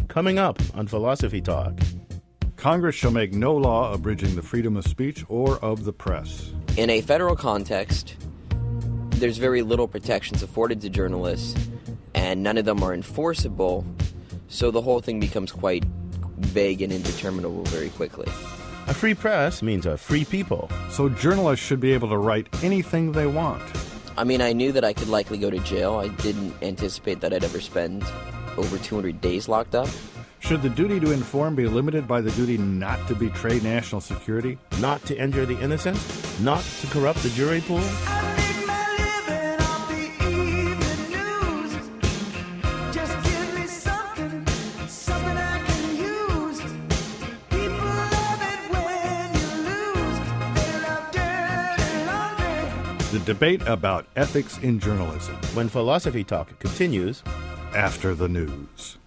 coming up on Philosophy Talk. Congress shall make no law abridging the freedom of speech or of the press. In a federal context, there's very little protections afforded to journalists, and none of them are enforceable, so the whole thing becomes quite vague and indeterminable very quickly. A free press means a free people. So journalists should be able to write anything they want. I mean, I knew that I could likely go to jail. I didn't anticipate that I'd ever spend over 200 days locked up. Should the duty to inform be limited by the duty not to betray national security? Not to injure the innocent? Not to corrupt the jury pool? The debate about ethics in journalism. When Philosophy Talk continues after the news.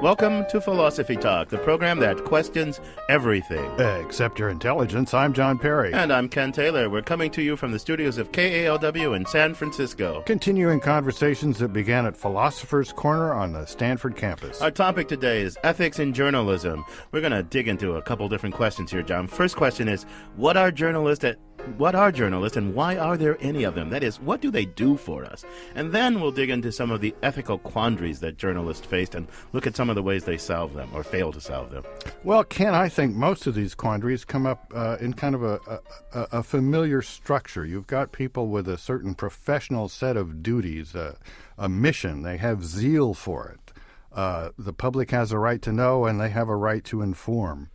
Welcome to Philosophy Talk, the program that questions everything. Except your intelligence. I'm John Perry. And I'm Ken Taylor. We're coming to you from the studios of KALW in San Francisco. Continuing conversations that began at Philosopher's Corner on the Stanford campus. Our topic today is ethics in journalism. We're going to dig into a couple different questions here, John. First question is, what are journalists and why are there any of them? That is, what do they do for us? And then we'll dig into some of the ethical quandaries that journalists faced and look at some of the ways they solve them or fail to solve them. Well, Ken, I think most of these quandaries come up in kind of a familiar structure. You've got people with a certain professional set of duties, a mission. They have zeal for it. The public has a right to know, and they have a right to inform.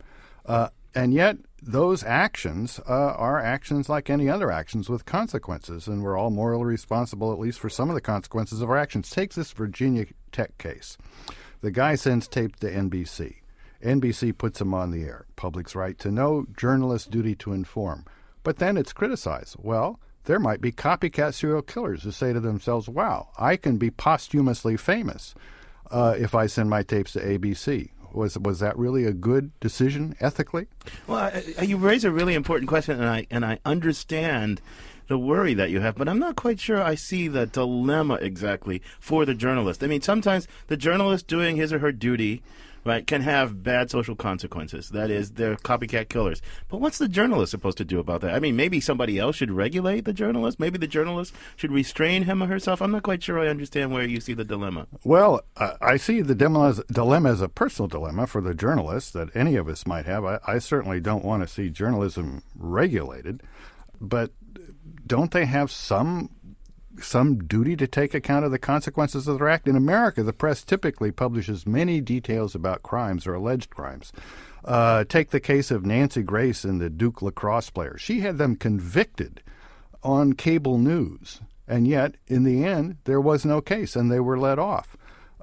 And yet, those actions are actions like any other actions with consequences, and we're all morally responsible, at least for some of the consequences of our actions. Take this Virginia Tech case. The guy sends tape to NBC. NBC puts him on the air. Public's right to know, journalists' duty to inform. But then it's criticized. Well, there might be copycat serial killers who say to themselves, wow, I can be posthumously famous if I send my tapes to ABC. Was that really a good decision ethically? Well, you raise a really important question, and I understand the worry that you have, but I'm not quite sure I see the dilemma exactly for the journalist. I mean, sometimes the journalist doing his or her duty, right, can have bad social consequences. That is, they're copycat killers. But what's the journalist supposed to do about that? I mean, maybe somebody else should regulate the journalist. Maybe the journalist should restrain him or herself. I'm not quite sure I understand where you see the dilemma. Well, I see the dilemma as a personal dilemma for the journalist that any of us might have. I certainly don't want to see journalism regulated, but don't they have some duty to take account of the consequences of their act? In America, the press typically publishes many details about crimes or alleged crimes. Take the case of Nancy Grace and the Duke lacrosse player. She had them convicted on cable news, and yet, in the end, there was no case, and they were let off.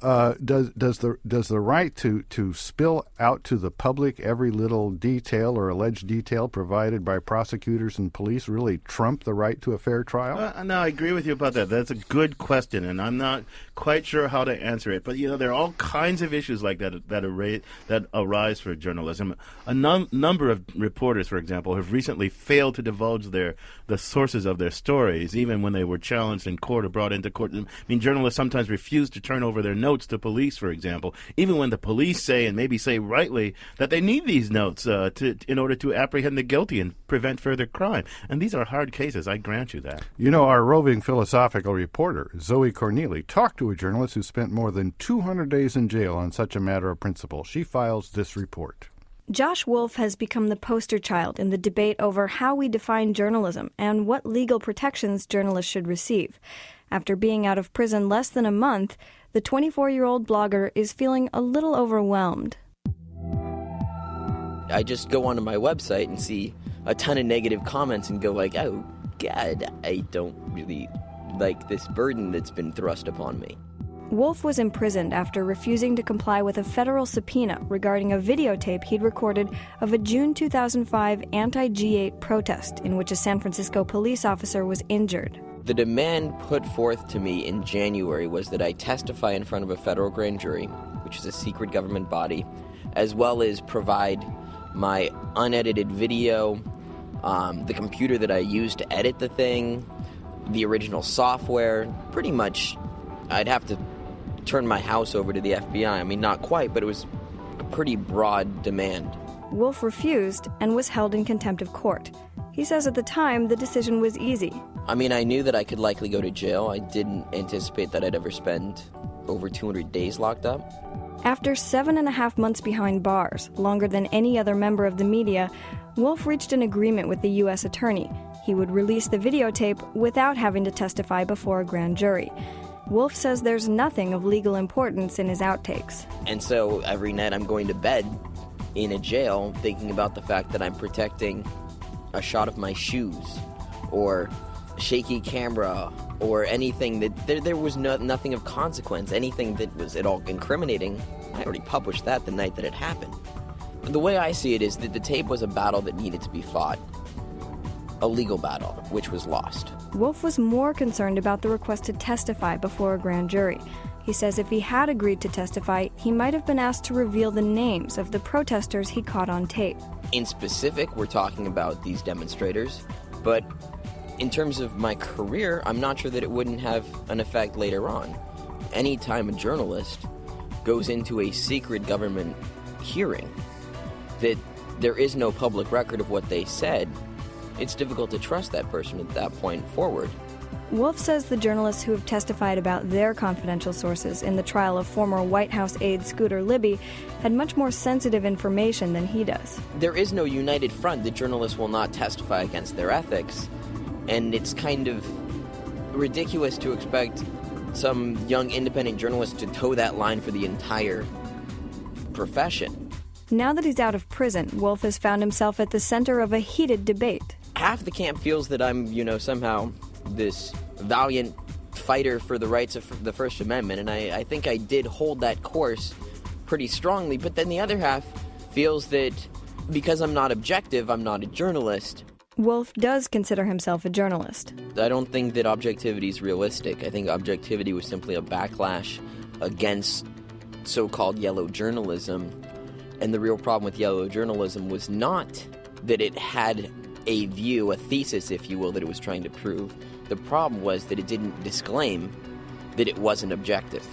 Does the right to spill out to the public every little detail or alleged detail provided by prosecutors and police really trump the right to a fair trial? No, I agree with you about that. That's a good question, and I'm not quite sure how to answer it. But there are all kinds of issues like that arise for journalism. A number of reporters, for example, have recently failed to divulge the sources of their stories, even when they were challenged in court or brought into court. I mean, journalists sometimes refuse to turn over their notes to police, for example, even when the police say, and maybe say rightly, that they need these notes in order to apprehend the guilty and prevent further crime. And these are hard cases, I grant you that. Our roving philosophical reporter, Zoe Corneli, talked to a journalist who spent more than 200 days in jail on such a matter of principle. She files this report. Josh Wolf has become the poster child in the debate over how we define journalism and what legal protections journalists should receive. After being out of prison less than a month, the 24-year-old blogger is feeling a little overwhelmed. I just go onto my website and see a ton of negative comments and go like, oh, God, I don't really like this burden that's been thrust upon me. Wolf was imprisoned after refusing to comply with a federal subpoena regarding a videotape he'd recorded of a June 2005 anti-G8 protest in which a San Francisco police officer was injured. The demand put forth to me in January was that I testify in front of a federal grand jury, which is a secret government body, as well as provide my unedited video, the computer that I used to edit the thing, the original software. Pretty much, I'd have to turn my house over to the FBI. I mean, not quite, but it was a pretty broad demand. Wolf refused and was held in contempt of court. He says at the time the decision was easy. I mean, I knew that I could likely go to jail. I didn't anticipate that I'd ever spend over 200 days locked up. After 7.5 months behind bars, longer than any other member of the media, Wolf reached an agreement with the U.S. attorney. He would release the videotape without having to testify before a grand jury. Wolf says there's nothing of legal importance in his outtakes. And so every night I'm going to bed in a jail thinking about the fact that I'm protecting a shot of my shoes or shaky camera or anything that there was nothing of consequence, anything that was at all incriminating. I already published that the night that it happened. The way I see it is that the tape was a battle that needed to be fought, a legal battle, which was lost. Wolf was more concerned about the request to testify before a grand jury. He says if he had agreed to testify, he might have been asked to reveal the names of the protesters he caught on tape. In specific, we're talking about these demonstrators, but in terms of my career, I'm not sure that it wouldn't have an effect later on. Anytime a journalist goes into a secret government hearing that there is no public record of what they said, it's difficult to trust that person at that point forward. Wolf says the journalists who have testified about their confidential sources in the trial of former White House aide Scooter Libby had much more sensitive information than he does. There is no united front that journalists will not testify against their ethics, and it's kind of ridiculous to expect some young independent journalist to toe that line for the entire profession. Now that he's out of prison, Wolf has found himself at the center of a heated debate. Half the camp feels that I'm, somehow this valiant fighter for the rights of the First Amendment, and I think I did hold that course pretty strongly, but then the other half feels that because I'm not objective, I'm not a journalist. Wolf does consider himself a journalist. I don't think that objectivity is realistic. I think objectivity was simply a backlash against so-called yellow journalism, and the real problem with yellow journalism was not that it had a view, a thesis, if you will, that it was trying to prove. The problem was that it didn't disclaim that it wasn't objective.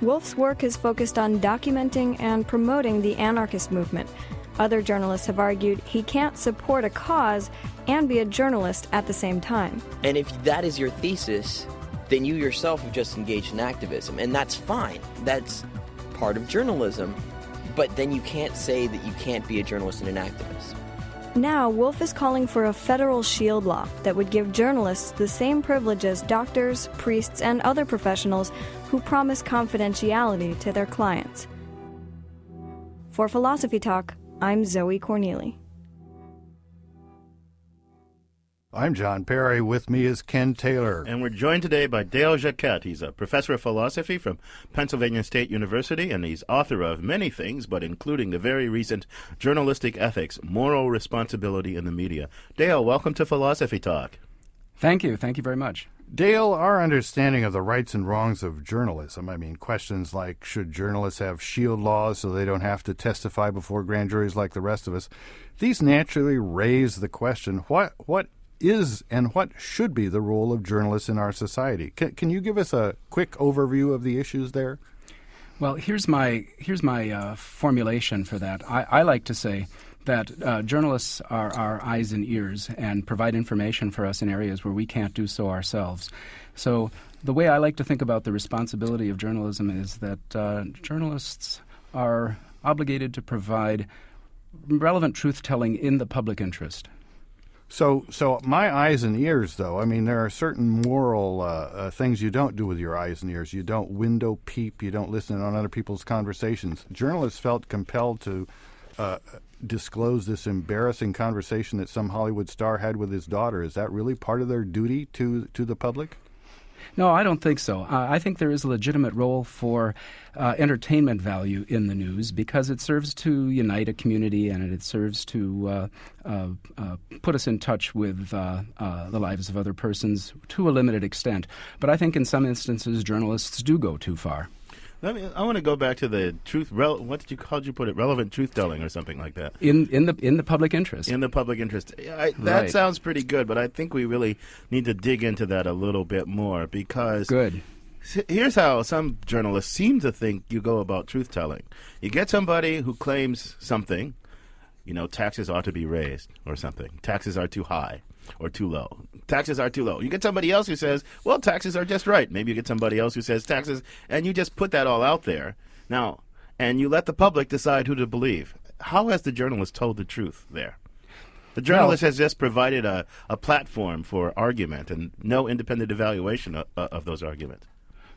Wolf's work is focused on documenting and promoting the anarchist movement. Other journalists have argued he can't support a cause and be a journalist at the same time. And if that is your thesis, then you yourself have just engaged in activism, and that's fine. That's part of journalism. But then you can't say that you can't be a journalist and an activist. Now, Wolf is calling for a federal shield law that would give journalists the same privilege as doctors, priests, and other professionals who promise confidentiality to their clients. For Philosophy Talk, I'm Zoe Corneely. I'm John Perry. With me is Ken Taylor. And we're joined today by Dale Jacquette. He's a professor of philosophy from Pennsylvania State University, and he's author of many things, but including the very recent Journalistic Ethics, Moral Responsibility in the Media. Dale, welcome to Philosophy Talk. Thank you. Thank you very much. Dale, our understanding of the rights and wrongs of journalism, questions like should journalists have shield laws so they don't have to testify before grand juries like the rest of us, these naturally raise the question, what is and what should be the role of journalists in our society? Can you give us a quick overview of the issues there? Well, here's my formulation for that. I like to say that journalists are our eyes and ears and provide information for us in areas where we can't do so ourselves. So the way I like to think about the responsibility of journalism is that journalists are obligated to provide relevant truth-telling in the public interest. So my eyes and ears, though, there are certain moral things you don't do with your eyes and ears. You don't window peep. You don't listen on other people's conversations. Journalists felt compelled to disclose this embarrassing conversation that some Hollywood star had with his daughter. Is that really part of their duty to the public? No, I don't think so. I think there is a legitimate role for entertainment value in the news because it serves to unite a community and it serves to put us in touch with the lives of other persons to a limited extent. But I think in some instances journalists do go too far. I want to go back to the truth. How'd you put it? Relevant truth telling, or something like that. In the public interest. In the public interest. That Right. sounds pretty good, but I think we really need to dig into that a little bit more, because Good. here's how some journalists seem to think you go about truth telling. You get somebody who claims something, taxes ought to be raised or something. Taxes are too high or too low. Taxes are too low. You get somebody else who says, well, taxes are just right. Maybe you get somebody else who says taxes, and you just put that all out there. Now, and you let the public decide who to believe. How has the journalist told the truth there? The journalist has just provided a platform for argument and no independent evaluation of those arguments.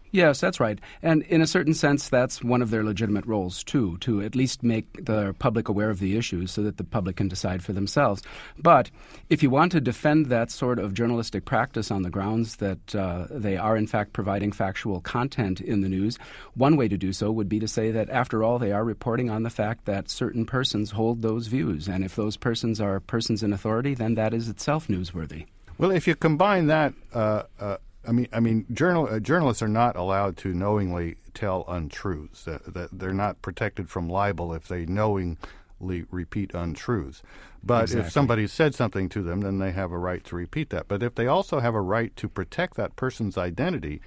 Yes, that's right. And in a certain sense, that's one of their legitimate roles, too, to at least make the public aware of the issues so that the public can decide for themselves. But if you want to defend that sort of journalistic practice on the grounds that they are, in fact, providing factual content in the news, one way to do so would be to say that, after all, they are reporting on the fact that certain persons hold those views. And if those persons are persons in authority, then that is itself newsworthy. Well, if you combine that, journalists are not allowed to knowingly tell untruths. That they're not protected from libel if they knowingly repeat untruths. But Exactly. if somebody said something to them, then they have a right to repeat that. But if they also have a right to protect that person's identity,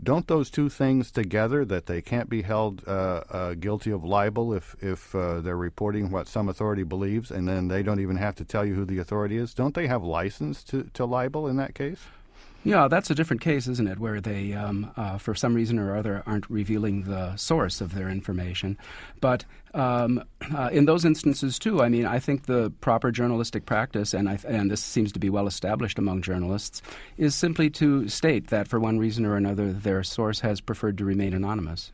don't those two things together, that they can't be held guilty of libel if they're reporting what some authority believes, and then they don't even have to tell you who the authority is? Don't they have license to libel in that case? Yeah, that's a different case, isn't it, where they, for some reason or other, aren't revealing the source of their information. But in those instances, too, I think the proper journalistic practice, and this seems to be well established among journalists, is simply to state that for one reason or another their source has preferred to remain anonymous.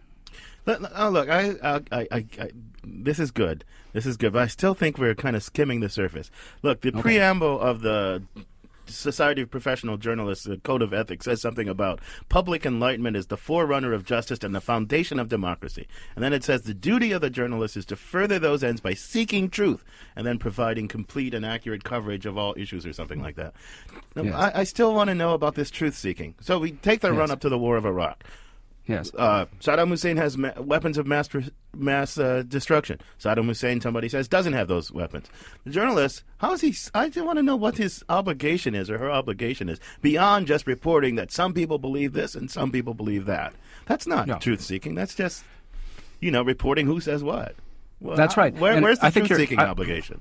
Oh, look, this is good. This is good, but I still think we're kind of skimming the surface. Look, the preamble of the Society of Professional Journalists, the Code of Ethics, says something about public enlightenment is the forerunner of justice and the foundation of democracy. And then it says the duty of the journalist is to further those ends by seeking truth and then providing complete and accurate coverage of all issues, or something like that. Now, Yes. I still want to know about this truth-seeking. So we take the run-up to the War of Iraq. Yes. Saddam Hussein has weapons of mass destruction. Saddam Hussein, somebody says, doesn't have those weapons. The journalist, how is he? I just want to know what his obligation is, or her obligation is, beyond just reporting that some people believe this and some people believe that. That's not truth-seeking. That's just, reporting who says what. Well, That's right. Where's the I think truth-seeking obligation?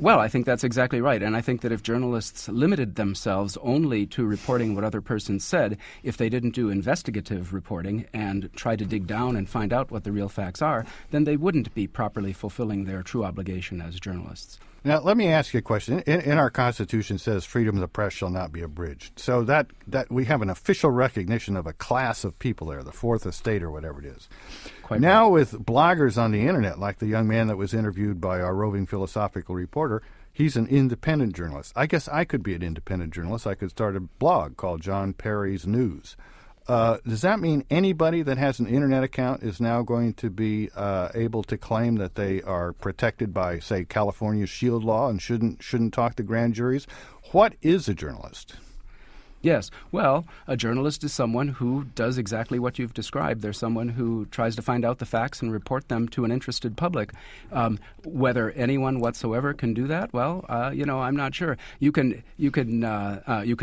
Well, I think that's exactly right. And I think that if journalists limited themselves only to reporting what other persons said, if they didn't do investigative reporting and try to dig down and find out what the real facts are, then they wouldn't be properly fulfilling their true obligation as journalists. Now, let me ask you a question. In our Constitution says freedom of the press shall not be abridged. So that we have an official recognition of a class of people there, the Fourth Estate or whatever it is. Quite now right. with bloggers on the Internet, like the young man that was interviewed by our roving philosophical reporter, he's an independent journalist. I guess I could be an independent journalist. I could start a blog called John Perry's News. Does that mean anybody that has an Internet account is now going to be able to claim that they are protected by, say, California's Shield Law and shouldn't talk to grand juries? What is a journalist? Yes. Well, a journalist is someone who does exactly what you've described. They're someone who tries to find out the facts and report them to an interested public. Whether anyone whatsoever can do that, well, I'm not sure. You can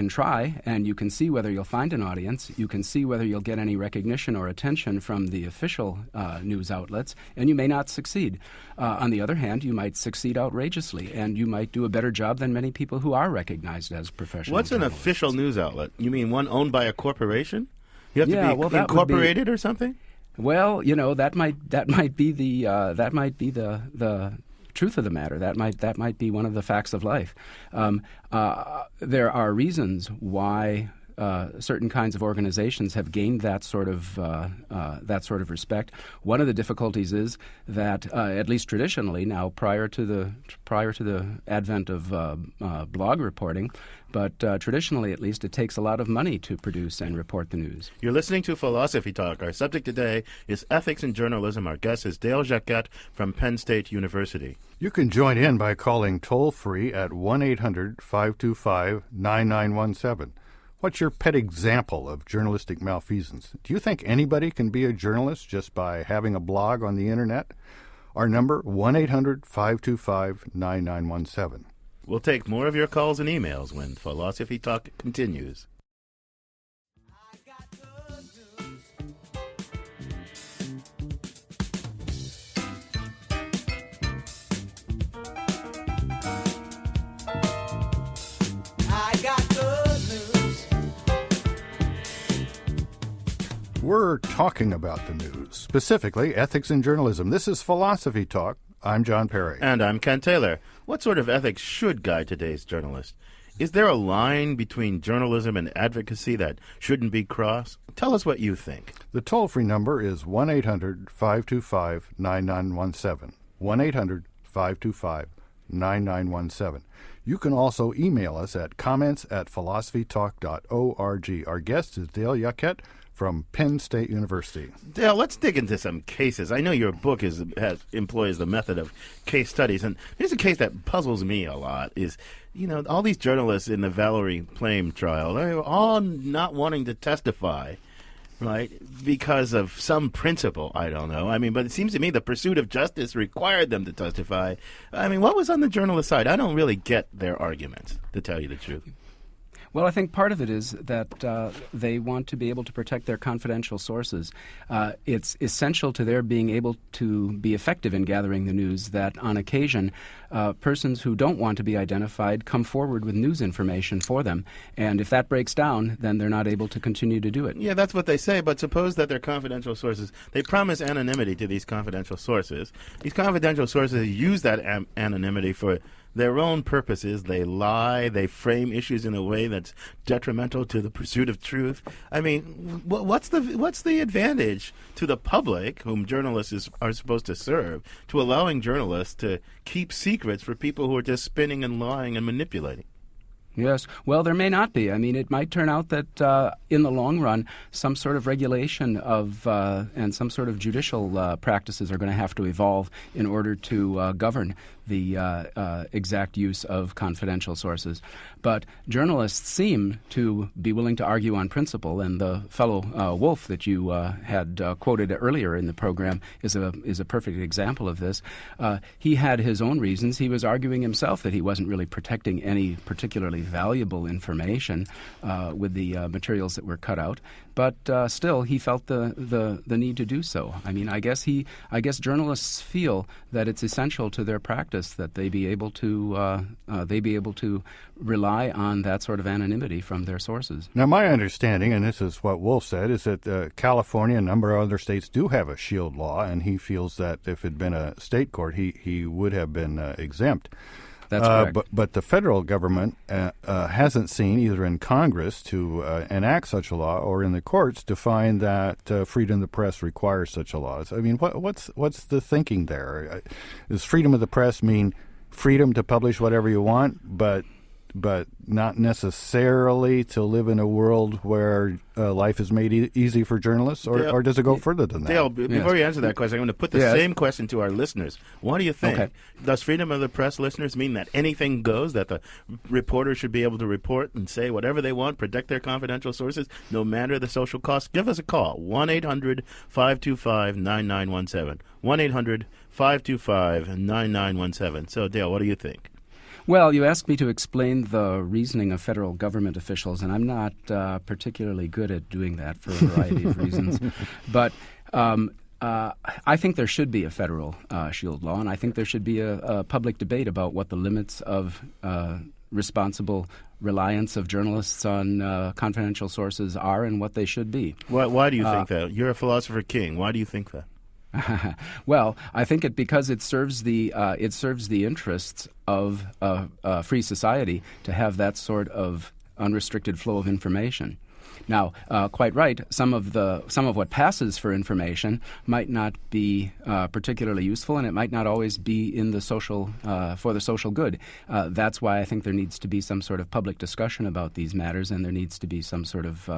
try, and you can see whether you'll find an audience. You can see whether you'll get any recognition or attention from the official news outlets, and you may not succeed. On the other hand, you might succeed outrageously, and you might do a better job than many people who are recognized as professional What's an journalists. official news outlet? You mean one owned by a corporation? You have to be that would be- incorporated or something? Well, that might be the truth of the matter. That might be one of the facts of life. There are reasons why certain kinds of organizations have gained that sort of respect. One of the difficulties is that, at least traditionally, now prior to the advent of blog reporting, but traditionally, at least, it takes a lot of money to produce and report the news. You're listening to Philosophy Talk. Our subject today is ethics in journalism. Our guest is Dale Jacquette from Penn State University. You can join in by calling toll-free at 1-800-525-9917. What's your pet example of journalistic malfeasance? Do you think anybody can be a journalist just by having a blog on the internet? Our number, 1-800-525-9917. We'll take more of your calls and emails when Philosophy Talk continues. We're talking about the news, specifically ethics in journalism. This is Philosophy Talk. I'm John Perry. And I'm Ken Taylor. What sort of ethics should guide today's journalist? Is there a line between journalism and advocacy that shouldn't be crossed? Tell us what you think. The toll-free number is 1-800-525-9917. 1-800-525-9917. You can also email us at comments@philosophytalk.org. Our guest is Dale Jacquette from Penn State University. Dale, let's dig into some cases. I know your book employs the method of case studies, and here's a case that puzzles me a lot is, all these journalists in the Valerie Plame trial, they're all not wanting to testify, right, because of some principle, I don't know. But it seems to me the pursuit of justice required them to testify. What was on the journalist side? I don't really get their arguments, to tell you the truth. Well, I think part of it is that they want to be able to protect their confidential sources. It's essential to their being able to be effective in gathering the news that on occasion persons who don't want to be identified come forward with news information for them. And if that breaks down, then they're not able to continue to do it. Yeah, that's what they say, but suppose that they're confidential sources. They promise anonymity to these confidential sources. These confidential sources use that anonymity for their own purposes. They lie, they frame issues in a way that's detrimental to the pursuit of truth. What's the advantage to the public, whom journalists are supposed to serve, to allowing journalists to keep secrets for people who are just spinning and lying and manipulating? Yes. Well, there may not be. It might turn out that in the long run, some sort of regulation of and some sort of judicial practices are going to have to evolve in order to govern the exact use of confidential sources. But journalists seem to be willing to argue on principle, and the fellow Wolf that you had quoted earlier in the program is a perfect example of this. He had his own reasons. He was arguing himself that he wasn't really protecting any particularly valuable information with the materials that were cut out, but still he felt the need to do so. I guess journalists feel that it's essential to their practice that they be able to rely on that sort of anonymity from their sources. Now, my understanding, and this is what Wolf said, is that California and a number of other states do have a shield law, and he feels that if it had been a state court, he would have been exempt. That's correct. But the federal government hasn't seen, either in Congress to enact such a law or in the courts to find that freedom of the press requires such a law. What's the thinking there? Does freedom of the press mean freedom to publish whatever you want, but not necessarily to live in a world where life is made easy for journalists, or does it go further than that? Dale, before you answer that question, I'm going to put the same question to our listeners. What do you think? Okay. Does freedom of the press, listeners, mean that anything goes, that the reporter should be able to report and say whatever they want, protect their confidential sources, no matter the social cost? Give us a call, 1-800-525-9917. 1-800-525-9917. So, Dale, what do you think? Well, you asked me to explain the reasoning of federal government officials, and I'm not particularly good at doing that for a variety of reasons. But I think there should be a federal shield law, and I think there should be a public debate about what the limits of responsible reliance of journalists on confidential sources are and what they should be. Why do you think that? You're a philosopher king. Why do you think that? Well, I think because it serves the interests of a free society to have that sort of unrestricted flow of information. Now, quite right, some of what passes for information might not be particularly useful, and it might not always be in the social for the social good. That's why I think there needs to be some sort of public discussion about these matters, and there needs to be some sort of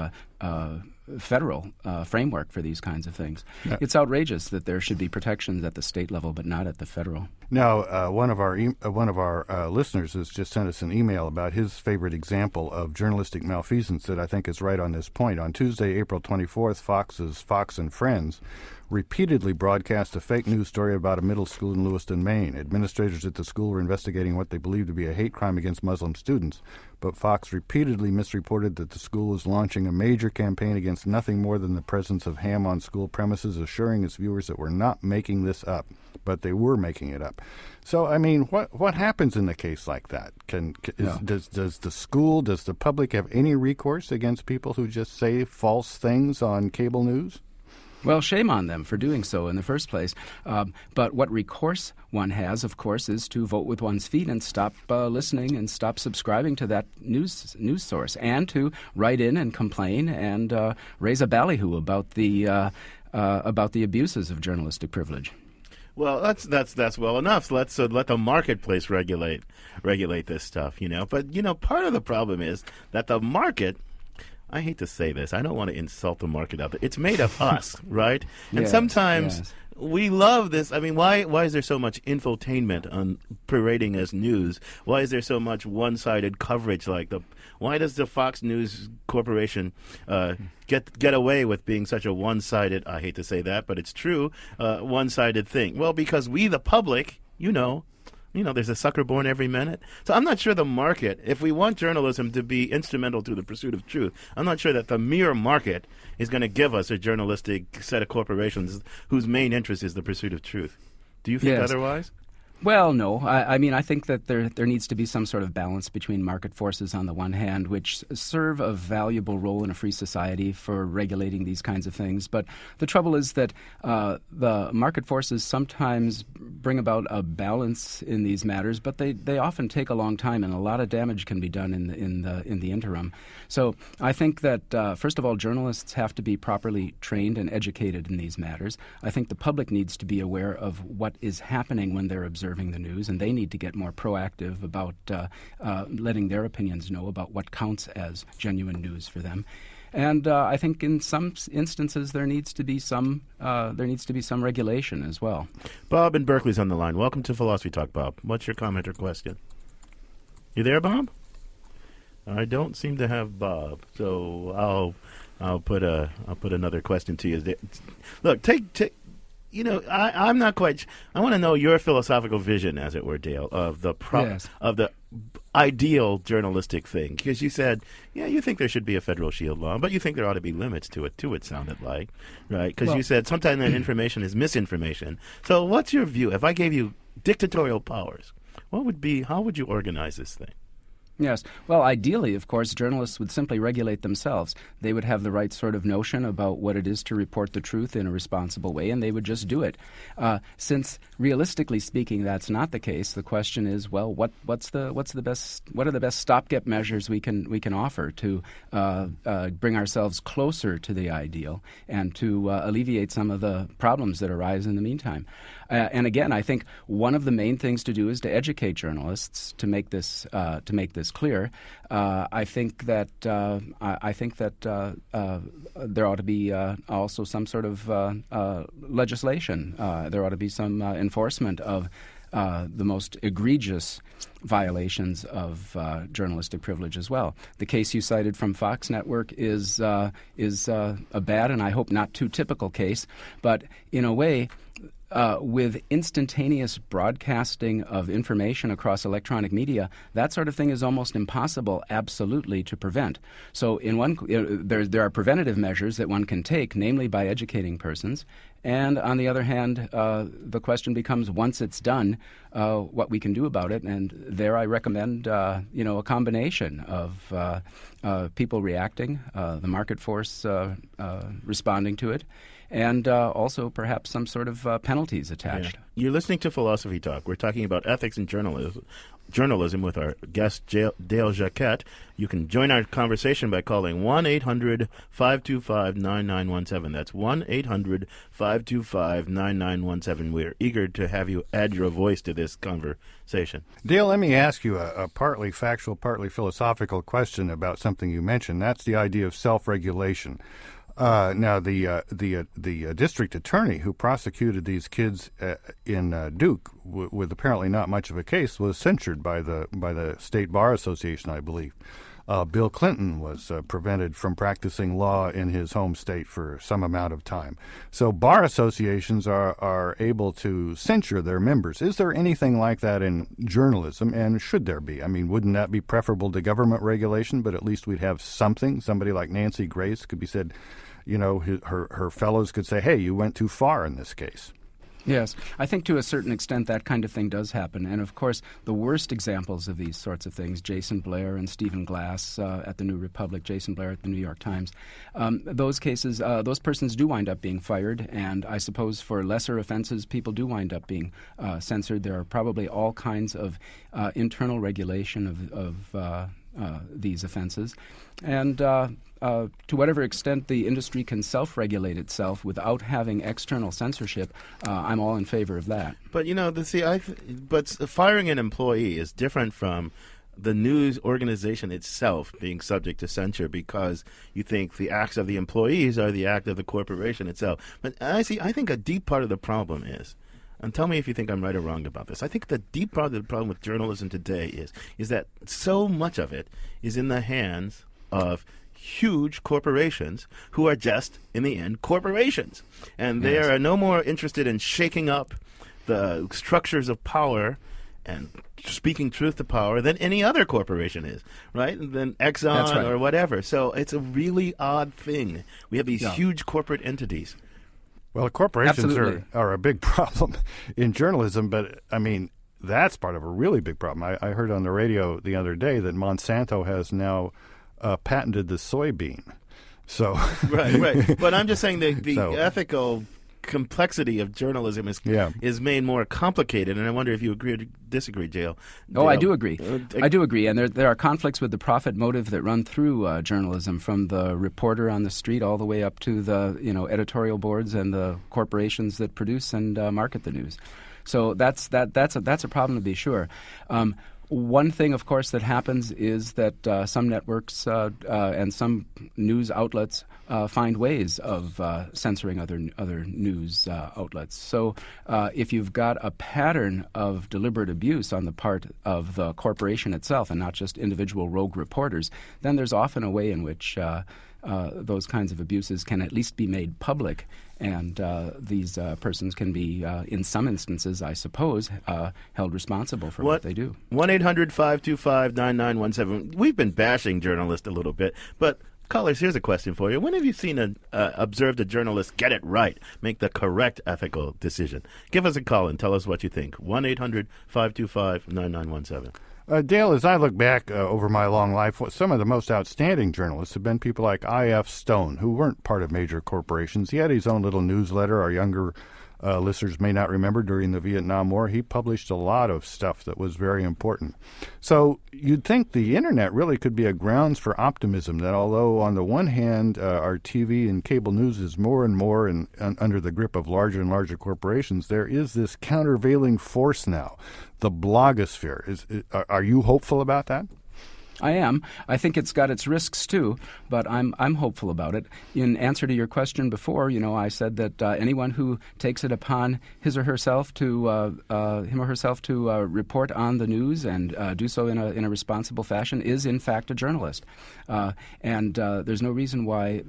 federal framework for these kinds of things. Yeah. It's outrageous that there should be protections at the state level but not at the federal. Now, one of our listeners has just sent us an email about his favorite example of journalistic malfeasance that I think is right on this point. On Tuesday, April 24th, Fox's Fox and Friends repeatedly broadcast a fake news story about a middle school in Lewiston, Maine. Administrators at the school were investigating what they believed to be a hate crime against Muslim students, but Fox repeatedly misreported that the school was launching a major campaign against nothing more than the presence of ham on school premises, assuring its viewers that we're not making this up, but they were making it up. So, I mean, what happens in a case like that? Does the school, does the public have any recourse against people who just say false things on cable news? Well, shame on them for doing so in the first place. But what recourse one has, of course, is to vote with one's feet and stop listening and stop subscribing to that news source, and to write in and complain and raise a ballyhoo about the abuses of journalistic privilege. Well, that's well enough. Let's let the marketplace regulate this stuff, But part of the problem is that the market. I hate to say this. I don't want to insult the market out there. It's made of us, right? And Yes, sometimes yes. we love this. I mean, why is there so much infotainment on parading as news? Why is there so much one-sided coverage why does the Fox News Corporation get away with being such a one-sided, I hate to say that, but it's true, one-sided thing? Well, because we, the public, there's a sucker born every minute. So I'm not sure the market, if we want journalism to be instrumental to the pursuit of truth, I'm not sure that the mere market is going to give us a journalistic set of corporations whose main interest is the pursuit of truth. Do you think Yes. otherwise? Well, no. I mean, I think that there needs to be some sort of balance between market forces on the one hand, which serve a valuable role in a free society for regulating these kinds of things. But the trouble is that the market forces sometimes bring about a balance in these matters, but they often take a long time, and a lot of damage can be done in the interim. So I think that first of all, journalists have to be properly trained and educated in these matters. I think the public needs to be aware of what is happening when they're observing the news, and they need to get more proactive about letting their opinions know about what counts as genuine news for them. And I think in some instances there needs to be some regulation as well. Bob in Berkeley's on the line. Welcome to Philosophy Talk, Bob. What's your comment or question? You there, Bob? I don't seem to have Bob, so I'll put another question to you. Look, take. I'm not quite. I want to know your philosophical vision, as it were, Dale, of the Yes. of the ideal journalistic thing. Because you said, you think there should be a federal shield law, but you think there ought to be limits to it, too, it sounded like, right? Because you said sometimes that information is misinformation. So what's your view? If I gave you dictatorial powers, how would you organize this thing? Yes. Well, ideally, of course, journalists would simply regulate themselves. They would have the right sort of notion about what it is to report the truth in a responsible way, and they would just do it. Since realistically speaking, that's not the case, the question is, well, what are the best stopgap measures we can offer to bring ourselves closer to the ideal and to alleviate some of the problems that arise in the meantime? And again, I think one of the main things to do is to educate journalists to make this clear. I think that there ought to be also some sort of legislation. There ought to be some enforcement of the most egregious violations of journalistic privilege as well. The case you cited from Fox Network is a bad and I hope not too typical case, but in a way, with instantaneous broadcasting of information across electronic media, that sort of thing is almost impossible, absolutely, to prevent. So, there are preventative measures that one can take, namely by educating persons. And on the other hand, the question becomes, once it's done, what we can do about it. And there, I recommend, a combination of people reacting, the market force responding to it, and also perhaps some sort of penalties attached. Yeah. You're listening to Philosophy Talk. We're talking about ethics in journalism with our guest, Dale Jacquette. You can join our conversation by calling 1-800-525-9917. That's 1-800-525-9917. We're eager to have you add your voice to this conversation. Dale, let me ask you a partly factual, partly philosophical question about something you mentioned. That's the idea of self-regulation. Now, the district attorney who prosecuted these kids in Duke with apparently not much of a case was censured by the State Bar Association, I believe. Bill Clinton was prevented from practicing law in his home state for some amount of time. So bar associations are able to censure their members. Is there anything like that in journalism, and should there be? I mean, wouldn't that be preferable to government regulation, but at least we'd have something? Somebody like Nancy Grace could be said, her fellows could say, hey, you went too far in this case. Yes, I think to a certain extent that kind of thing does happen. And of course, the worst examples of these sorts of things, Jason Blair and Stephen Glass at the New Republic, Jason Blair at the New York Times, those cases, those persons do wind up being fired. And I suppose for lesser offenses, people do wind up being censored. There are probably all kinds of internal regulation of these offenses. And to whatever extent the industry can self-regulate itself without having external censorship, I'm all in favor of that. But but firing an employee is different from the news organization itself being subject to censure because you think the acts of the employees are the act of the corporation itself. But I think a deep part of the problem is, and tell me if you think I'm right or wrong about this, I think the deep part of the problem with journalism today is that so much of it is in the hands of huge corporations who are just, in the end, corporations. And they are no more interested in shaking up the structures of power and speaking truth to power than any other corporation is, right? Than Exxon or whatever. So it's a really odd thing. We have these huge corporate entities. Well, corporations are a big problem in journalism, but, I mean, that's part of a really big problem. I heard on the radio the other day that Monsanto has now patented the soybean. So right. But I'm just saying the ethical complexity of journalism is made more complicated, and I wonder if you agree or disagree, Dale. Oh, I do agree. I do agree, and there are conflicts with the profit motive that run through journalism, from the reporter on the street all the way up to the editorial boards and the corporations that produce and market the news. So that's a problem, to be sure. One thing, of course, that happens is that some networks and some news outlets find ways of censoring other news outlets. So if you've got a pattern of deliberate abuse on the part of the corporation itself and not just individual rogue reporters, then there's often a way in which those kinds of abuses can at least be made public, and these persons can be, in some instances, I suppose, held responsible for what they do. 1-800-525-9917. We've been bashing journalists a little bit, but callers, here's a question for you. When have you seen observed a journalist get it right, make the correct ethical decision? Give us a call and tell us what you think. 1-800-525-9917. Dale, as I look back over my long life, some of the most outstanding journalists have been people like I.F. Stone, who weren't part of major corporations. He had his own little newsletter. Our younger listeners may not remember, during the Vietnam War, he published a lot of stuff that was very important. So you'd think the Internet really could be a grounds for optimism, that although on the one hand our TV and cable news is more and more under the grip of larger and larger corporations, there is this countervailing force now, the blogosphere. Are you hopeful about that? I am. I think it's got its risks too, but I'm hopeful about it. In answer to your question before, I said that anyone who takes it upon him or herself to report on the news and do so in a responsible fashion is in fact a journalist. And there's no reason why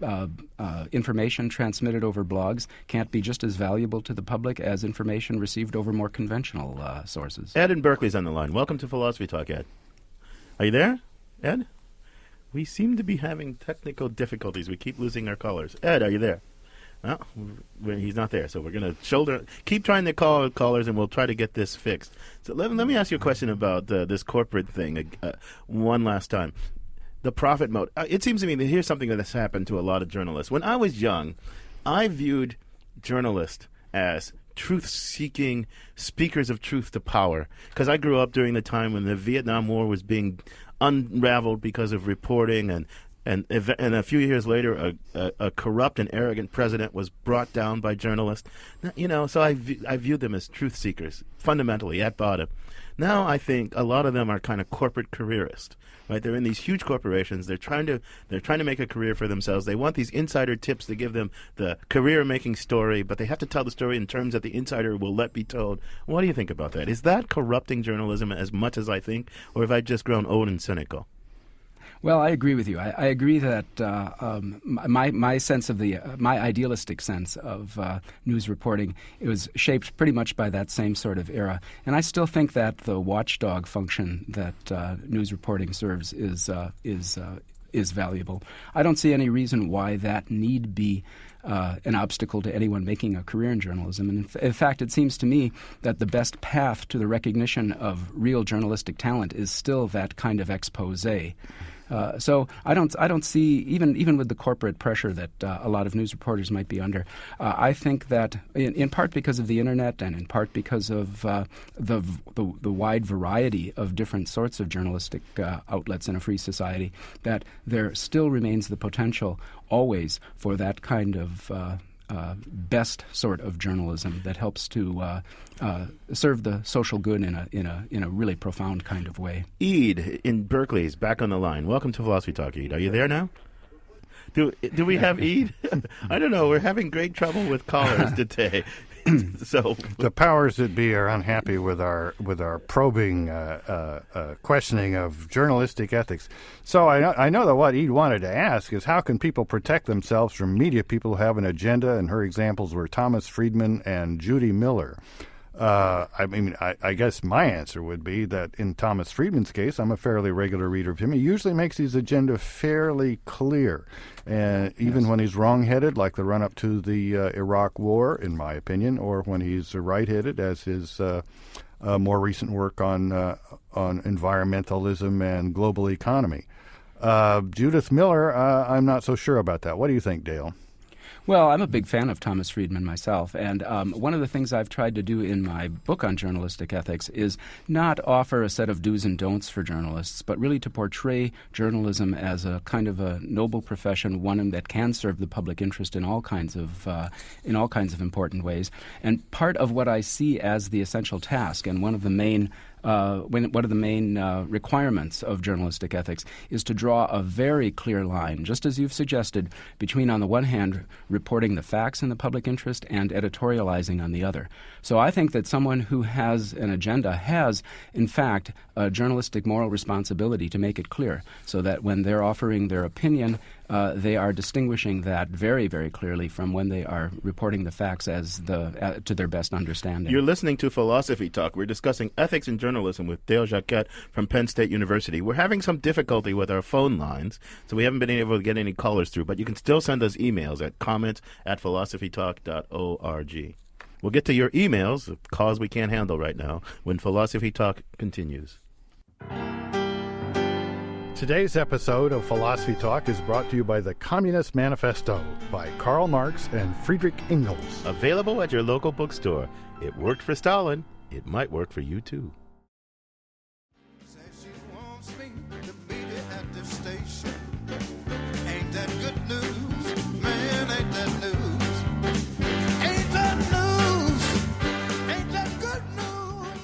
information transmitted over blogs can't be just as valuable to the public as information received over more conventional sources. Ed in Berkeley's on the line. Welcome to Philosophy Talk, Ed. Are you there? Ed? We seem to be having technical difficulties. We keep losing our callers. Ed, are you there? Well, he's not there, so we're going to keep trying to call callers, and we'll try to get this fixed. So let me ask you a question about this corporate thing one last time. The profit mode. It seems to me that here's something that has happened to a lot of journalists. When I was young, I viewed journalists as truth-seeking speakers of truth to power, because I grew up during the time when the Vietnam War was being unraveled because of reporting, and And a few years later, a corrupt and arrogant president was brought down by journalists. So I view them as truth seekers, fundamentally, at bottom. Now I think a lot of them are kind of corporate careerists, right? They're in these huge corporations. They're trying to make a career for themselves. They want these insider tips to give them the career-making story, but they have to tell the story in terms that the insider will let be told. What do you think about that? Is that corrupting journalism as much as I think, or have I just grown old and cynical? Well, I agree with you. I agree that my sense of my idealistic sense of news reporting, it was shaped pretty much by that same sort of era, and I still think that the watchdog function that news reporting serves is valuable. I don't see any reason why that need be an obstacle to anyone making a career in journalism. And in fact, it seems to me that the best path to the recognition of real journalistic talent is still that kind of expose. So I don't see, even with the corporate pressure that a lot of news reporters might be under, I think that in part because of the internet and in part because of the wide variety of different sorts of journalistic outlets in a free society, that there still remains the potential always for that kind of best sort of journalism that helps to serve the social good in a really profound kind of way. Eid in Berkeley is back on the line. Welcome to Philosophy Talk, Eid. Are you there now? Do we have Eid? I don't know. We're having great trouble with callers today. So the powers that be are unhappy with our probing questioning of journalistic ethics. So I know that what Ede wanted to ask is how can people protect themselves from media people who have an agenda, and her examples were Thomas Friedman and Judy Miller. I guess my answer would be that in Thomas Friedman's case, I'm a fairly regular reader of him. He usually makes his agenda fairly clear. And even when he's wrong-headed, like the run-up to the Iraq War, in my opinion, or when he's right-headed, as his more recent work on environmentalism and global economy. Judith Miller, I'm not so sure about that. What do you think, Dale? Well, I'm a big fan of Thomas Friedman myself, and one of the things I've tried to do in my book on journalistic ethics is not offer a set of do's and don'ts for journalists, but really to portray journalism as a kind of a noble profession, one that can serve the public interest in all kinds of important ways. And part of what I see as the essential task, and one of the main requirements of journalistic ethics is to draw a very clear line, just as you've suggested, between, on the one hand, reporting the facts in the public interest and editorializing on the other. So I think that someone who has an agenda has, in fact, a journalistic moral responsibility to make it clear, so that when they're offering their opinion, they are distinguishing that very, very clearly from when they are reporting the facts as to their best understanding. You're listening to Philosophy Talk. We're discussing ethics in journalism with Dale Jacquette from Penn State University. We're having some difficulty with our phone lines, so we haven't been able to get any callers through, but you can still send us emails at comments@philosophytalk.org. We'll get to your emails, a cause we can't handle right now, when Philosophy Talk continues. Today's episode of Philosophy Talk is brought to you by the Communist Manifesto by Karl Marx and Friedrich Engels. Available at your local bookstore. It worked for Stalin. It might work for you, too. Says she wants me to meet her at the station. Ain't that good news? Man, ain't that news? Ain't that news? Ain't that good news?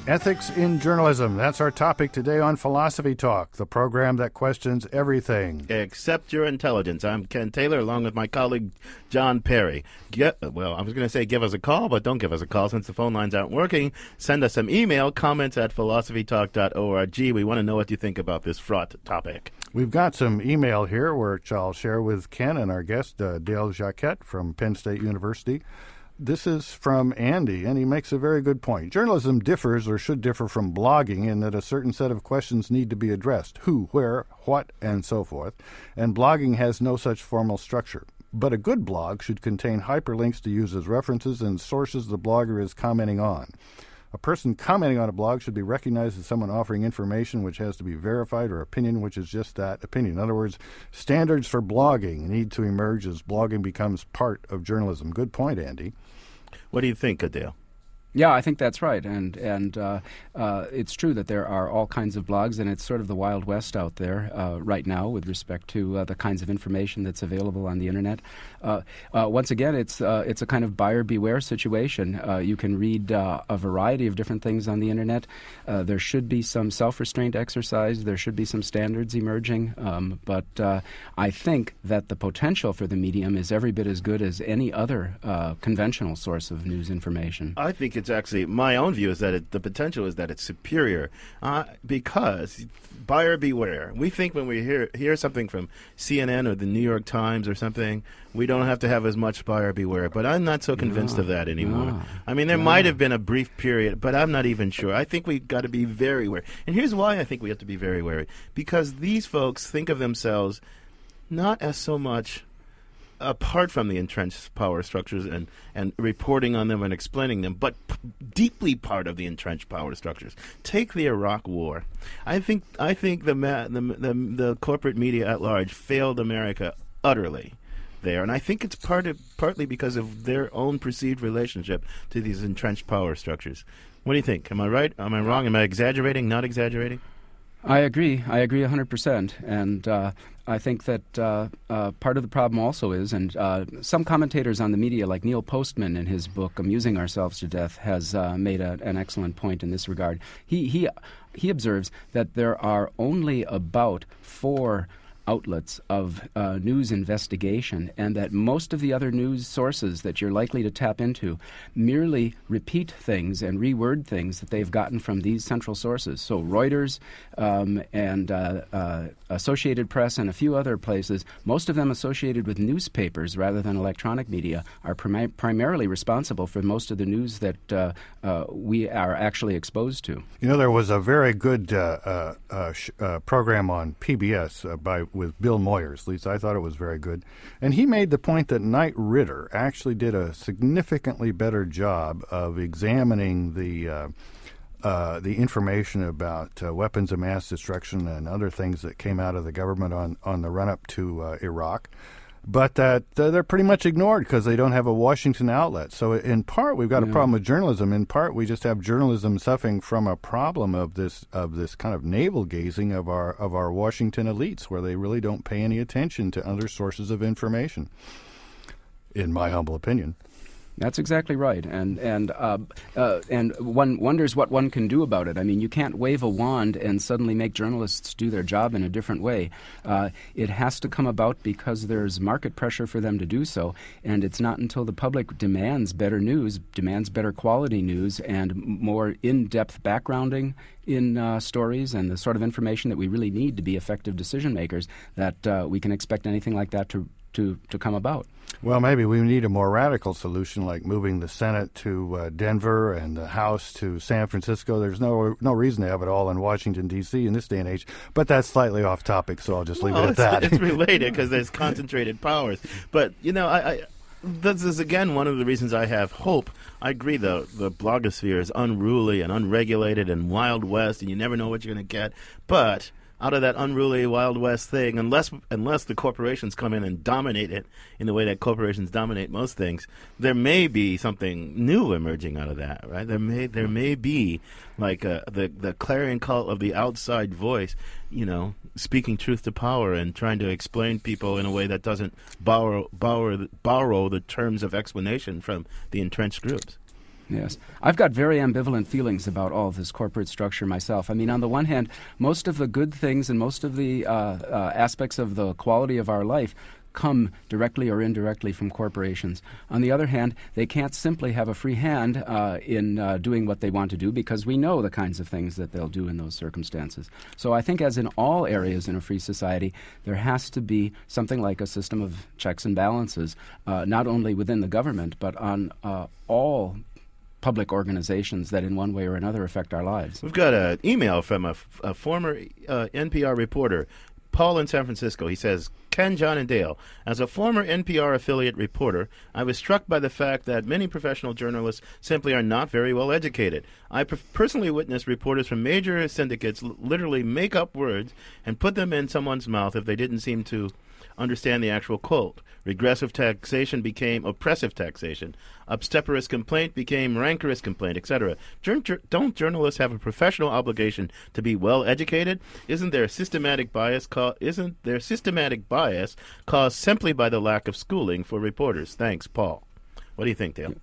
Ethics in journalism. That's our topic today on Philosophy Talk, the program that questions everything. Except your intelligence. I'm Ken Taylor, along with my colleague John Perry. I was going to say give us a call, but don't give us a call since the phone lines aren't working. Send us some email, comments@philosophytalk.org. We want to know what you think about this fraught topic. We've got some email here, which I'll share with Ken and our guest, Dale Jacquette from Penn State University. This is from Andy, and he makes a very good point. Journalism differs or should differ from blogging in that a certain set of questions need to be addressed: who, where, what, and so forth. And blogging has no such formal structure. But a good blog should contain hyperlinks to use as references and sources the blogger is commenting on. A person commenting on a blog should be recognized as someone offering information which has to be verified, or opinion which is just that opinion. In other words, standards for blogging need to emerge as blogging becomes part of journalism. Good point, Andy. What do you think, Adele? Yeah, I think that's right, and it's true that there are all kinds of blogs, and it's sort of the Wild West out there right now with respect to the kinds of information that's available on the internet. Once again, it's a kind of buyer beware situation. You can read a variety of different things on the internet. There should be some self-restraint exercise. There should be some standards emerging, but I think that the potential for the medium is every bit as good as any other conventional source of news information. I think it's actually, my own view is that the potential is that it's superior because buyer beware. We think when we hear something from CNN or the New York Times or something, we don't have to have as much buyer beware. But I'm not so convinced of that anymore. I mean, there might have been a brief period, but I'm not even sure. I think we've got to be very wary. And here's why I think we have to be very wary. Because these folks think of themselves not as so much apart from the entrenched power structures and reporting on them and explaining them, but deeply part of the entrenched power structures. Take the Iraq War. I think the corporate media at large failed America utterly there, and I think it's partly because of their own perceived relationship to these entrenched power structures. What do you think? Am I right? Am I wrong? Am I exaggerating? Not exaggerating? I agree 100%, and I think that part of the problem also is, and some commentators on the media, like Neil Postman in his book Amusing Ourselves to Death, has made an excellent point in this regard. He observes that there are only about 4 outlets of news investigation, and that most of the other news sources that you're likely to tap into merely repeat things and reword things that they've gotten from these central sources. So Reuters and Associated Press and a few other places, most of them associated with newspapers rather than electronic media, are primarily responsible for most of the news that we are actually exposed to. You know, there was a very good program on PBS with Bill Moyers. At least I thought it was very good. And he made the point that Knight Ridder actually did a significantly better job of examining the information about weapons of mass destruction and other things that came out of the government on the run-up to Iraq, but that they're pretty much ignored because they don't have a Washington outlet. So in part, we've got a problem with journalism. In part, we just have journalism suffering from a problem of this kind of navel-gazing of our Washington elites, where they really don't pay any attention to other sources of information, in my humble opinion. That's exactly right, and one wonders what one can do about it. I mean, you can't wave a wand and suddenly make journalists do their job in a different way. It has to come about because there's market pressure for them to do so, and it's not until the public demands better news, demands better quality news, and more in-depth backgrounding in stories and the sort of information that we really need to be effective decision makers that we can expect anything like that to come about. Well, maybe we need a more radical solution, like moving the Senate to Denver and the House to San Francisco. There's no reason to have it all in Washington, D.C. in this day and age. But that's slightly off topic, so I'll just leave it at that. It's related because there's concentrated powers. But, you know, I this is, again, one of the reasons I have hope. I agree, the blogosphere is unruly and unregulated and Wild West, and you never know what you're going to get. But out of that unruly Wild West thing, unless the corporations come in and dominate it in the way that corporations dominate most things, there may be something new emerging out of that, right? There may be like the clarion call of the outside voice, you know, speaking truth to power and trying to explain people in a way that doesn't borrow the terms of explanation from the entrenched groups. Yes. I've got very ambivalent feelings about all of this corporate structure myself. I mean, on the one hand, most of the good things and most of the aspects of the quality of our life come directly or indirectly from corporations. On the other hand, they can't simply have a free hand in doing what they want to do because we know the kinds of things that they'll do in those circumstances. So I think as in all areas in a free society, there has to be something like a system of checks and balances, not only within the government, but on all public organizations that in one way or another affect our lives. We've got an email from a former NPR reporter, Paul in San Francisco. He says, Ken, John, and Dale, as a former NPR affiliate reporter, I was struck by the fact that many professional journalists simply are not very well educated. I personally witnessed reporters from major syndicates literally make up words and put them in someone's mouth if they didn't seem to understand the actual quote. Regressive taxation became oppressive taxation. Obstreperous complaint became rancorous complaint, etc. Don't journalists have a professional obligation to be well educated? Isn't there systematic bias caused simply by the lack of schooling for reporters? Thanks, Paul. What do you think, Dale?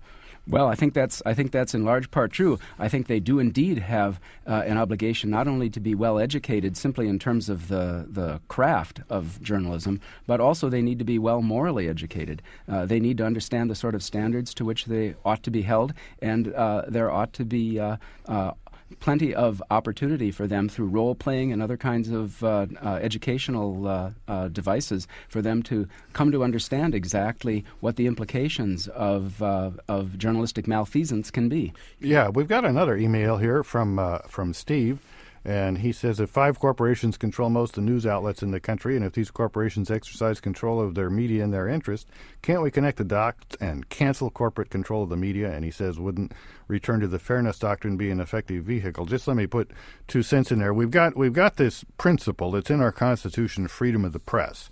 Well, I think that's in large part true. I think they do indeed have an obligation not only to be well educated simply in terms of the craft of journalism, but also they need to be well morally educated. They need to understand the sort of standards to which they ought to be held, and there ought to be plenty of opportunity for them through role-playing and other kinds of educational devices for them to come to understand exactly what the implications of journalistic malfeasance can be. Yeah, we've got another email here from Steve. And he says, if 5 corporations control most of the news outlets in the country, and if these corporations exercise control of their media in their interest, can't we connect the dots and cancel corporate control of the media? And he says, wouldn't return to the fairness doctrine be an effective vehicle? Just let me put 2 cents in there. We've got this principle that's in our Constitution, freedom of the press.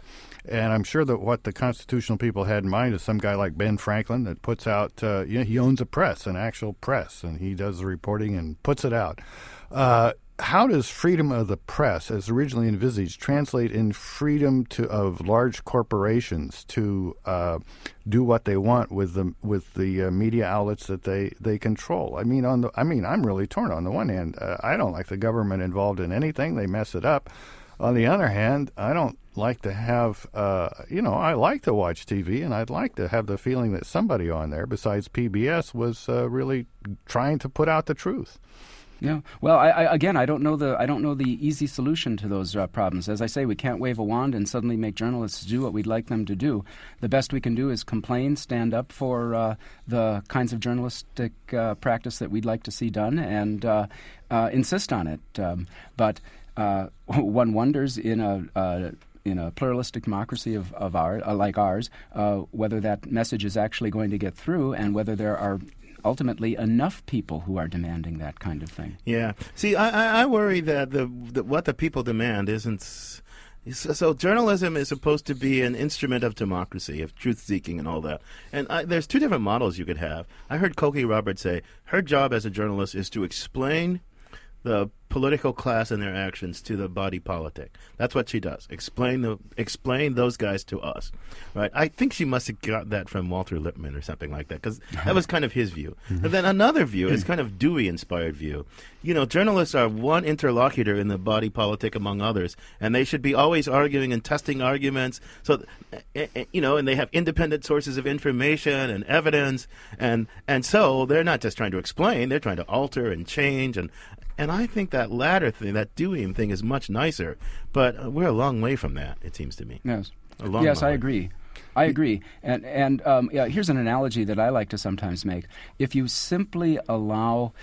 And I'm sure that what the constitutional people had in mind is some guy like Ben Franklin that puts out, he owns a press, an actual press, and he does the reporting and puts it out. How does freedom of the press, as originally envisaged, translate in freedom of large corporations to do what they want with the media outlets that they control? I mean, I'm really torn. On the one hand, I don't like the government involved in anything; they mess it up. On the other hand, I don't like to have, I like to watch TV, and I'd like to have the feeling that somebody on there besides PBS was really trying to put out the truth. Yeah. Well, I don't know the easy solution to those problems. As I say, we can't wave a wand and suddenly make journalists do what we'd like them to do. The best we can do is complain, stand up for the kinds of journalistic practice that we'd like to see done, and insist on it. But one wonders in a pluralistic democracy like ours, whether that message is actually going to get through, and whether there are ultimately enough people who are demanding that kind of thing. Yeah. See, I worry that what the people demand isn't... So journalism is supposed to be an instrument of democracy, of truth-seeking and all that. And there's 2 different models you could have. I heard Cokie Roberts say her job as a journalist is to explain the political class and their actions to the body politic. That's what she does. Explain those guys to us, right? I think she must have got that from Walter Lippmann or something like that, because that was kind of his view. But then another view is kind of Dewey-inspired view. Journalists are one interlocutor in the body politic among others, and they should be always arguing and testing arguments. So, and they have independent sources of information and evidence, and so they're not just trying to explain; they're trying to alter and change and I think that latter thing, that doing thing, is much nicer. But we're a long way from that, it seems to me. Yes. Yes, I agree. I agree. And here's an analogy that I like to sometimes make. If you simply allow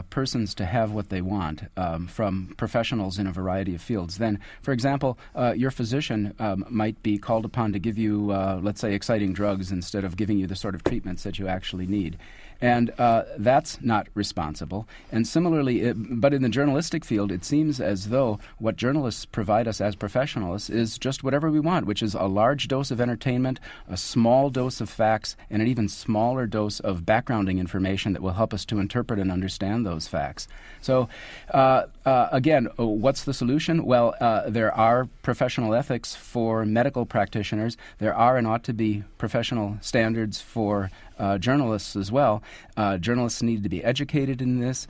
persons to have what they want from professionals in a variety of fields, then, for example, your physician might be called upon to give you, let's say, exciting drugs instead of giving you the sort of treatments that you actually need. And that's not responsible. And similarly, but in the journalistic field, it seems as though what journalists provide us as professionals is just whatever we want, which is a large dose of entertainment, a small dose of facts, and an even smaller dose of backgrounding information that will help us to interpret and understand those facts. So, again, what's the solution? Well, there are professional ethics for medical practitioners. There are and ought to be professional standards for journalists as well. Journalists need to be educated in this.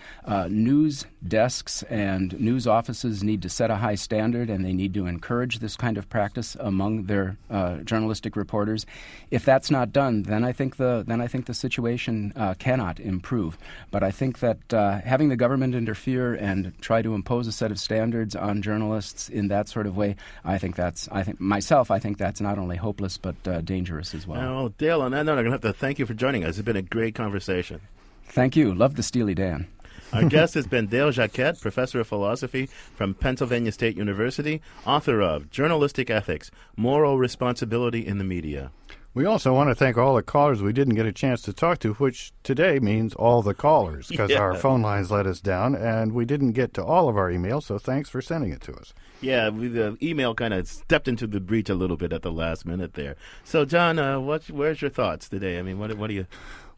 News desks and news offices need to set a high standard, and they need to encourage this kind of practice among their journalistic reporters. If that's not done, then I think the situation cannot improve. But I think that having the government interfere and try to impose a set of standards on journalists in that sort of way, I think that's not only hopeless but dangerous as well. Well, Dale, on that note, I'm going to have to thank you for joining us. It's been a great conversation. Thank you. Love the Steely Dan. Our guest has been Dale Jacquette, professor of philosophy from Pennsylvania State University, author of Journalistic Ethics, Moral Responsibility in the Media. We also want to thank all the callers we didn't get a chance to talk to, which today means all the callers, because our phone lines let us down, and we didn't get to all of our emails, so thanks for sending it to us. Yeah, the email kind of stepped into the breach a little bit at the last minute there. So, John, where's your thoughts today? I mean, what do you...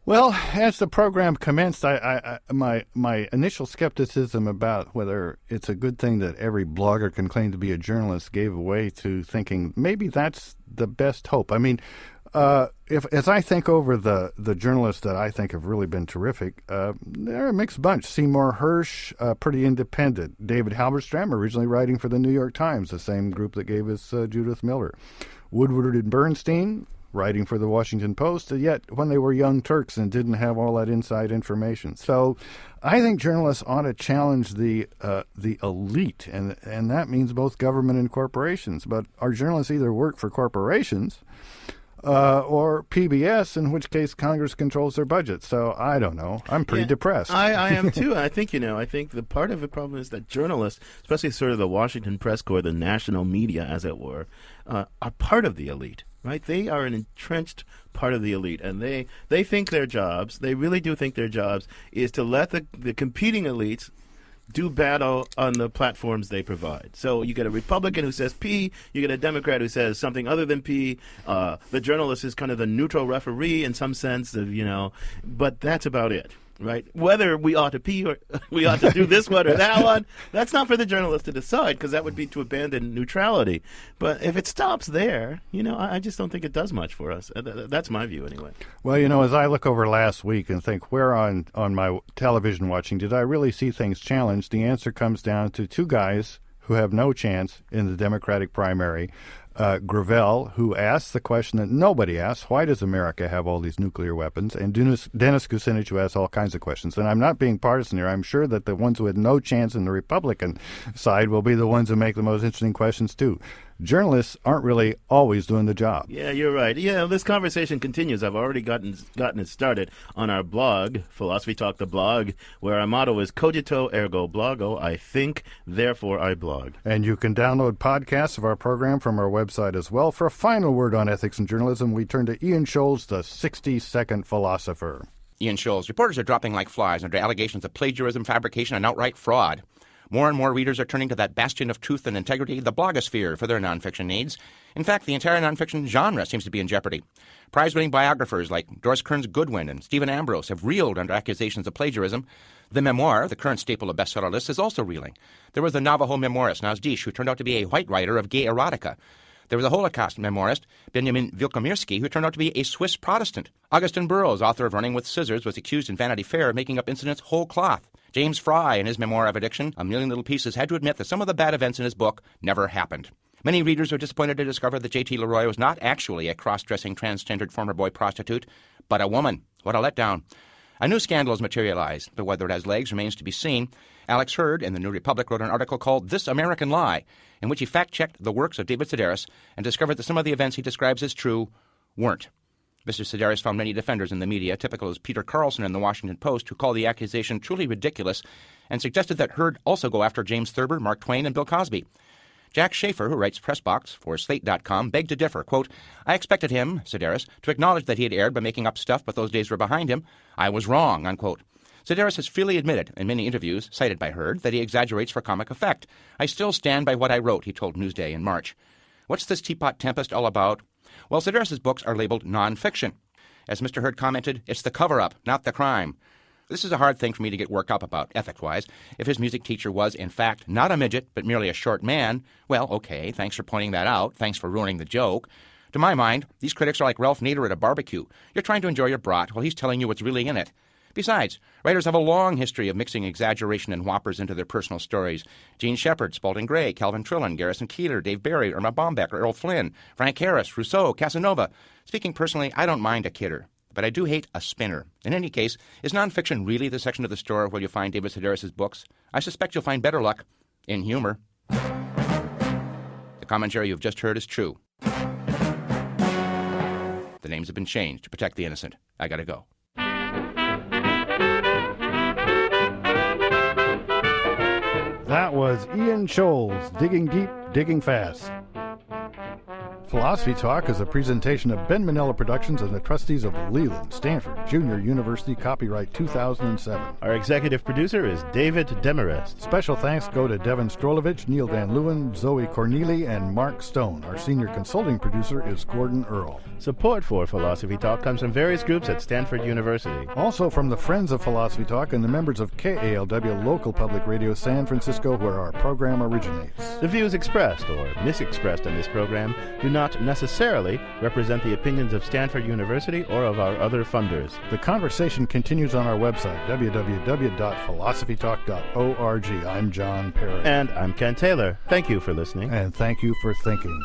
Well, as the program commenced, my initial skepticism about whether it's a good thing that every blogger can claim to be a journalist gave way to thinking maybe that's the best hope. I mean, as I think over the journalists that I think have really been terrific, they're a mixed bunch. Seymour Hersh, pretty independent. David Halberstam, originally writing for the New York Times, the same group that gave us Judith Miller. Woodward and Bernstein, writing for the Washington Post, yet when they were young Turks and didn't have all that inside information. So I think journalists ought to challenge the elite, and that means both government and corporations. But our journalists either work for corporations or PBS, in which case Congress controls their budget. So I don't know. I'm pretty depressed. I am too. I think the part of the problem is that journalists, especially sort of the Washington press corps, the national media, as it were, are part of the elite. Right? They are an entrenched part of the elite, and they think their jobs, they really do think their jobs, is to let the competing elites do battle on the platforms they provide. So you get a Republican who says P, you get a Democrat who says something other than P. The journalist is kind of the neutral referee in some sense of, but that's about it. Right? Whether we ought to pee or we ought to do this one or that one, that's not for the journalist to decide, because that would be to abandon neutrality. But if it stops there, I just don't think it does much for us. That's my view anyway. Well, as I look over last week and think, where on my television watching did I really see things challenged, the answer comes down to two guys who have no chance in the Democratic primary. Gravel, who asks the question that nobody asks, why does America have all these nuclear weapons? And Dennis Kucinich, who asks all kinds of questions. And I'm not being partisan here. I'm sure that the ones who had no chance in the Republican side will be the ones who make the most interesting questions, too. Journalists aren't really always doing the job. Yeah, you're right. Yeah, this conversation continues. I've already gotten it started on our blog, Philosophy Talk the Blog, where our motto is Cogito Ergo Blogo. I think, therefore I blog. And you can download podcasts of our program from our website as well. For a final word on ethics and journalism, we turn to Ian Scholes, the 60-second philosopher. Ian Scholes, reporters are dropping like flies under allegations of plagiarism, fabrication, and outright fraud. More and more readers are turning to that bastion of truth and integrity, the blogosphere, for their nonfiction needs. In fact, the entire nonfiction genre seems to be in jeopardy. Prize-winning biographers like Doris Kearns Goodwin and Stephen Ambrose have reeled under accusations of plagiarism. The memoir, the current staple of bestseller lists, is also reeling. There was the Navajo memoirist Nazdish, who turned out to be a white writer of gay erotica. There was a Holocaust memoirist, Benjamin Wilkomirski, who turned out to be a Swiss Protestant. Augustin Burroughs, author of Running with Scissors, was accused in Vanity Fair of making up incidents whole cloth. James Fry, in his memoir of addiction, A Million Little Pieces, had to admit that some of the bad events in his book never happened. Many readers are disappointed to discover that J.T. Leroy was not actually a cross-dressing transgendered former boy prostitute, but a woman. What a letdown. A new scandal has materialized, but whether it has legs remains to be seen. Alex Hurd in the New Republic wrote an article called This American Lie, in which he fact-checked the works of David Sedaris and discovered that some of the events he describes as true weren't. Mr. Sedaris found many defenders in the media, typical as Peter Carlson in the Washington Post, who called the accusation truly ridiculous and suggested that Hurd also go after James Thurber, Mark Twain, and Bill Cosby. Jack Schaefer, who writes Pressbox for Slate.com, begged to differ. Quote, I expected him, Sedaris, to acknowledge that he had erred by making up stuff, but those days were behind him. I was wrong, unquote. Sedaris has freely admitted in many interviews, cited by Hurd, that he exaggerates for comic effect. I still stand by what I wrote, he told Newsday in March. What's this Teapot Tempest all about? Well, Sedaris' books are labeled nonfiction. As Mr. Hurd commented, it's the cover-up, not the crime. This is a hard thing for me to get worked up about, ethic-wise. If his music teacher was, in fact, not a midget, but merely a short man, well, okay, thanks for pointing that out. Thanks for ruining the joke. To my mind, these critics are like Ralph Nader at a barbecue. You're trying to enjoy your brat while he's telling you what's really in it. Besides, writers have a long history of mixing exaggeration and whoppers into their personal stories. Gene Shepard, Spalding Gray, Calvin Trillin, Garrison Keillor, Dave Barry, Irma Bombeck, Errol Flynn, Frank Harris, Rousseau, Casanova. Speaking personally, I don't mind a kidder, but I do hate a spinner. In any case, is nonfiction really the section of the store where you'll find David Sedaris' books? I suspect you'll find better luck in humor. The commentary you've just heard is true. The names have been changed to protect the innocent. I gotta go. That was Ian Scholes, digging deep, digging fast. Philosophy Talk is a presentation of Ben Manella Productions and the trustees of Leland Stanford Junior University, copyright 2007. Our executive producer is David Demarest. Special thanks go to Devin Strolovich, Neil Van Leeuwen, Zoe Corneli, and Mark Stone. Our senior consulting producer is Gordon Earl. Support for Philosophy Talk comes from various groups at Stanford University. Also from the Friends of Philosophy Talk and the members of KALW Local Public Radio San Francisco, where our program originates. The views expressed or misexpressed in this program do not necessarily represent the opinions of Stanford University or of our other funders. The conversation continues on our website, www.philosophytalk.org. I'm John Perry. And I'm Ken Taylor. Thank you for listening. And thank you for thinking.